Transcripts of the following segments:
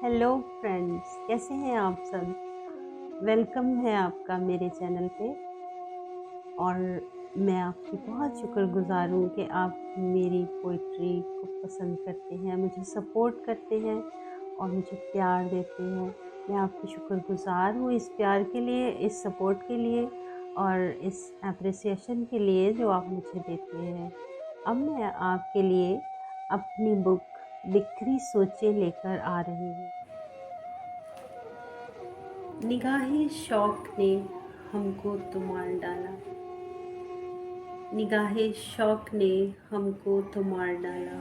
Hello friends, कैसे हैं आप सब। वेलकम है आपका मेरे चैनल पे। और मैं आपकी बहुत शुक्रगुज़ार हूँ कि आप मेरी पोइट्री को पसंद करते हैं, मुझे सपोर्ट करते हैं और मुझे प्यार देते हैं। मैं आपकी शुक्रगुज़ार हूँ इस प्यार के लिए, इस सपोर्ट के लिए और इस एप्रिसिएशन के लिए जो आप मुझे देते हैं। अब मैं आपके लिए अपनी बुक बिखरी सोचें लेकर आ रही हूँ। निगाहे शौक ने हमको तो मार डाला, निगाहे शौक ने हमको तो मार डाला।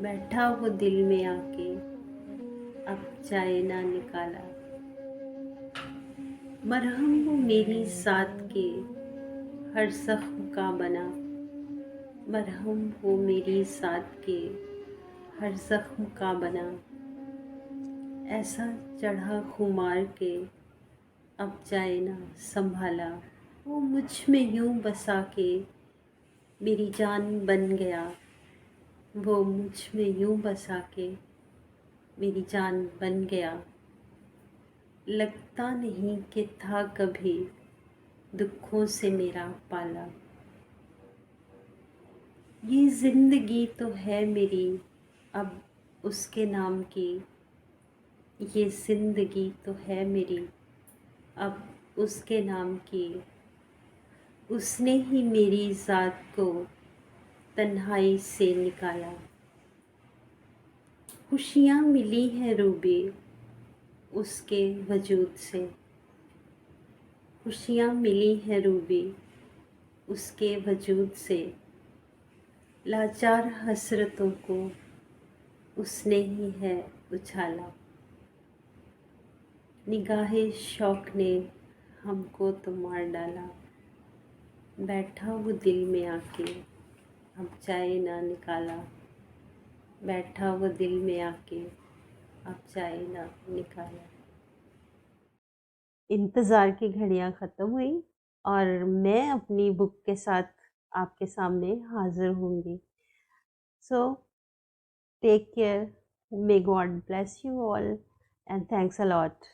बैठा वो दिल में आके अब चाय ना निकाला। मरहम वो मेरी साथ के हर जख्म का बना, मरहम वो मेरी साथ के हर जख्म का बना। ऐसा चढ़ा खुमार के अब जाए ना संभाला। वो मुझ में यूं बसा के मेरी जान बन गया, वो मुझ में यूं बसा के मेरी जान बन गया। लगता नहीं कि था कभी दुखों से मेरा पाला। ये ज़िंदगी तो है मेरी अब उसके नाम की, ये ज़िंदगी तो है मेरी अब उसके नाम की। उसने ही मेरी ज़ात को तन्हाई से निकाला। खुशियाँ मिली हैं रूबी उसके वजूद से, खुशियाँ मिली हैं रूबी उसके वजूद से। लाचार हसरतों को उसने ही है उछाला। निगाहे शौक ने हमको तो मार डाला। बैठा वो दिल में आके अब चाय ना निकाला। बैठा वो दिल में आके अब चाय ना निकाला। इंतज़ार की घड़ियाँ ख़त्म हुई और मैं अपनी बुक के साथ आपके सामने हाज़िर होंगी। So take care, may God bless you all and thanks a lot.